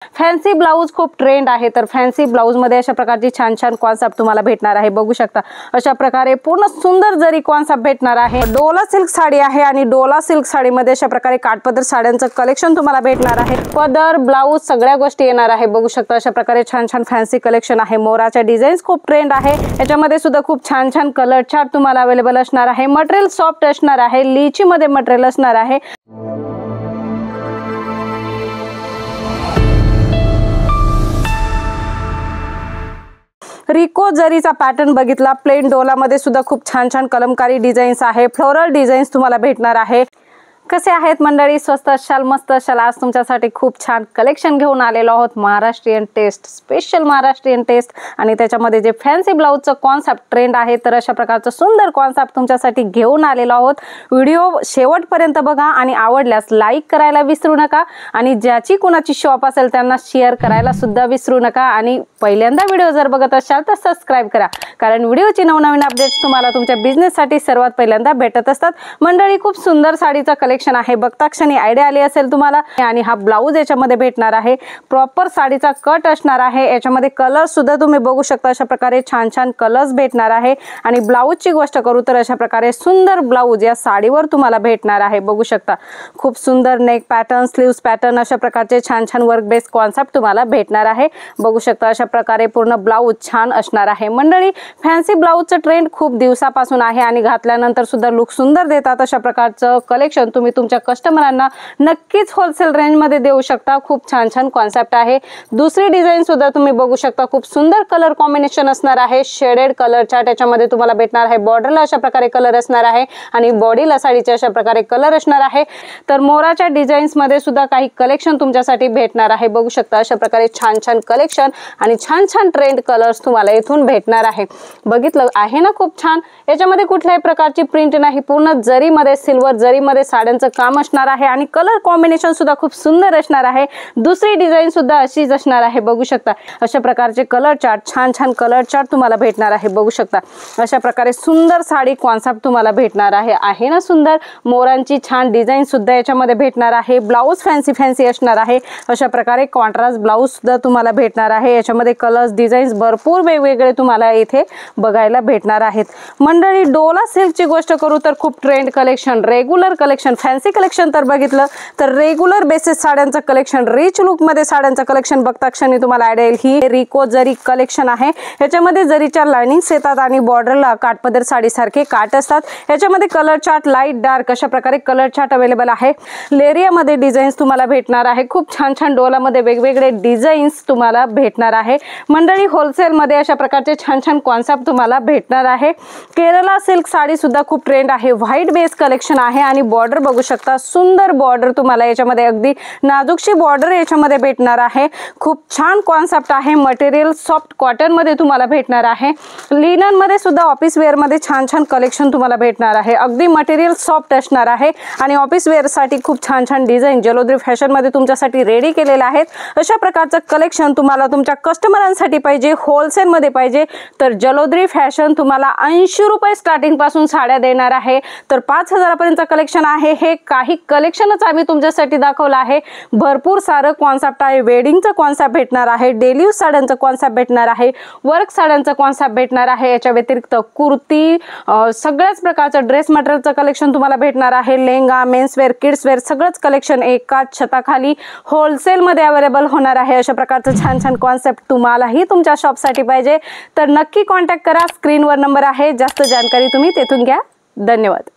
Fancy blouse खूप trend आहे, तर फॅन्सी ब्लाउज मध्ये अशा प्रकारची छान छान कॉन्सेप्ट तुम्हाला भेटणार आहे। बघू शकता अशा प्रकारे पूर्ण सुंदर जरी कॉन्सेप्ट भेटणार आहे। डोला सिल्क साडी आहे आणि डोला सिल्क साडी मध्ये अशा प्रकारे काठपदर साड्यांचं कलेक्शन तुम्हाला भेटणार आहे। पदर ब्लाउज सगळ्या गोष्टी येणार आहे। बघू शकता अशा प्रकारे छान छान फॅन्सी कलेक्शन आहे। मोराच्या डिझाईन्स खूप ट्रेंड आहे, याच्यामध्ये सुद्धा खूप छान छान कलर चार्ट तुम्हाला अवेलेबल असणार आहे। मटेरियल सॉफ्ट असणार आहे, लीची मध्ये मटेरियल असणार आहे। रिको जरीचा पॅटर्न बघितला, प्लेन डोला मध्ये सुद्धा खूप छान छान कलमकारी डिझाईन्स आहे, फ्लोरल डिझाईन्स तुम्हाला भेटणार आहे। कसे आहेत मंडळी, स्वस्त असाल मस्त असाल, आज तुमच्यासाठी खूप छान कलेक्शन घेऊन आलेलो आहोत। Maharashtrian taste, special Maharashtrian taste आणि त्याच्यामध्ये जे फॅन्सी ब्लाउजचं कॉन्सेप्ट ट्रेंड आहे, तर अशा प्रकारचं सुंदर कॉन्सेप्ट तुमच्यासाठी घेऊन आलेलो आहोत। व्हिडिओ शेवटपर्यंत बघा आणि आवडल्यास लाईक करायला विसरू नका आणि ज्याची कुणाची शॉप असेल त्यांना शेअर करायला सुद्धा विसरू नका आणि पहिल्यांदा व्हिडिओ जर बघत असाल तर सबस्क्राइब करा, कारण व्हिडिओची नवनवीन अपडेट्स तुम्हाला तुमच्या बिझनेससाठी सर्वात पहिल्यांदा भेटत असतात। मंडळी खूप सुंदर साडीचा कलेक्शन आहे, बघता क्षणी आयडिया आली असेल तुम्हाला। आणि हा ब्लाउज याच्यामध्ये भेटणार आहे, प्रॉपर साडीचा कट असणार आहे। याच्यामध्ये कलर सुद्धा तुम्ही बघू शकता, अशा प्रकारे छान छान कलर्स भेटणार आहे। आणि ब्लाउजची गोष्ट करू तर अशा प्रकारे सुंदर ब्लाउज या साडीवर तुम्हाला भेटणार आहे। बघू शकता खूप सुंदर नेक पॅटर्न, स्लीव्स पॅटर्न, अशा प्रकारचे छान छान वर्क बेस्ड कॉन्सेप्ट तुम्हाला भेटणार आहे। बघू शकता अशा प्रकारे पूर्ण ब्लाउज छान असणार आहे। मंडळी फॅन्सी ब्लाउजचं ट्रेंड खूप दिवसापासून आहे आणि घातल्यानंतर सुद्धा लुक सुंदर देतात। अशा प्रकारचं कलेक्शन तुम्ही तुमच्या कस्टमरांना नक्कीच होलसेल रेंज मध्ये देऊ शकता। खूप छान छान कॉन्सेप्ट आहे। दुसरी डिझाईन सुद्धा तुम्ही बघू शकता, खूप सुंदर कलर कॉम्बिनेशन असणार आहे, शेडेड कलर चार्ट याच्यामध्ये तुम्हाला भेटणार आहे। बॉर्डरला अशा प्रकारे कलर असणार आहे आणि बॉडीला साडीचे अशा प्रकारे कलर असणार आहे। तर मोराच्या डिझाईन्स मध्ये सुद्धा काही कलेक्शन तुमच्यासाठी भेटणार आहे। बघू शकता अशा प्रकारे छान छान कलेक्शन आणि छान छान ट्रेंड कलर्स तुम्हाला इथून भेटणार आहे। बघितलं आहे ना, खूप छान। याच्यामध्ये कुठल्याही प्रकारची प्रिंट नाही, पूर्ण जरीमध्ये, सिल्वर जरीमध्ये साड्यांचं काम असणार आहे आणि कलर कॉम्बिनेशन सुद्धा खूप सुंदर असणार आहे। दुसरी डिझाईन सुद्धा अशीच असणार आहे। बघू शकता अशा प्रकारचे कलर चार्ट, छान छान कलर चार्ट तुम्हाला भेटणार आहे। बघू शकता अशा प्रकारे सुंदर साडी कॉन्सेप्ट तुम्हाला भेटणार आहे ना सुंदर। मोरांची छान डिझाईन सुद्धा याच्यामध्ये भेटणार आहे। ब्लाउज फॅन्सी फॅन्सी असणार आहे, अशा प्रकारे कॉन्ट्रास्ट ब्लाउज सुद्धा तुम्हाला भेटणार आहे। याच्यामध्ये कलर्स डिझाईन्स भरपूर वेगवेगळे तुम्हाला इथे बघायला भेटणार आहेत। मंडळी डोला सिल्कची गोष्ट करू तर खूप trend collection, regular collection, fancy collection तर बघितलं तर रेग्युलर बेसिस साड्यांचं कलेक्शन, रिच लुक मध्ये साड्यांचं कलेक्शन बघता क्षणी तुम्हाला आयडिया येईल। ही रिको जरी कलेक्शन आहे, याच्यामध्ये जरीच्या लाइनिंग्स येतात आणि बॉर्डरला काठपदर साडी सारखे काट असतात। याच्यामध्ये कलर चार्ट लाईट डार्क अशा प्रकारे कलर चार्ट अवेलेबल आहे। लेरियामध्ये डिझाईन्स तुम्हाला भेटणार आहे। खूप छान छान डोलामध्ये वेगवेगळे डिझाईन्स तुम्हाला भेटणार आहे। मंडळी होलसेल मध्ये अशा प्रकारचे छान छान कॉन्सेप्ट तुम्हाला भेटणार आहे। केरला सिल्क साडी सुद्धा खूप ट्रेंड आहे, व्हाईट बेस कलेक्शन आहे आणि बॉर्डर बघू शकता, सुंदर बॉर्डर तुम्हाला याच्यामध्ये अगदी नाजूकशी बॉर्डर याच्यामध्ये भेटणार आहे। खूप छान कॉन्सेप्ट आहे। मटेरियल सॉफ्ट कॉटन मध्ये तुम्हाला भेटणार आहे। लिनन मध्ये सुद्धा ऑफिस वेअर मध्ये छान छान कलेक्शन तुम्हाला भेटणार आहे। अगदी मटेरियल सॉफ्ट असणार आहे आणि ऑफिस वेअर साठी खूप छान छान डिझाईन जलोद्री फॅशन मध्ये तुमच्यासाठी रेडी केलेले आहेत। अशा प्रकारचं कलेक्शन तुम्हाला तुमच्या कस्टमरांसाठी पाहिजे, होलसेल मध्ये पाहिजे, तर जलोद्री फॅशन तुम्हाला 80 रुपये स्टार्टिंग पासून साड्या देणार आहे। तर 5000 पर्यंत कलेक्शन आहे। हे काही कलेक्शनच आम्ही तुमच्यासाठी दाखवलं आहे। भरपूर सारं कॉन्सेप्ट आहे। वेडिंगचं कॉन्सेप्ट भेटणार आहे, डेली यूज साड्यांचं कॉन्सेप्ट भेटणार आहे, वर्क साड्यांचं कॉन्सेप्ट भेटणार आहे। याच्या व्यतिरिक्त कुर्ती, सगळ्याच प्रकारचं ड्रेस मटेरियलचं कलेक्शन तुम्हाला भेटणार आहे। Lehenga, men's wear, kids wear सगळंच कलेक्शन एकाच छताखाली होलसेल मध्ये अवेलेबल होणार आहे। अशा प्रकारचं छान छान कॉन्सेप्ट तुम्हालाही तुमच्या शॉपसाठी पाहिजे तर नक्की कॉन्टॅक्ट करा। स्क्रीनवर नंबर आहे, जास्त जानकारी तुम्ही तेथून घ्या। धन्यवाद।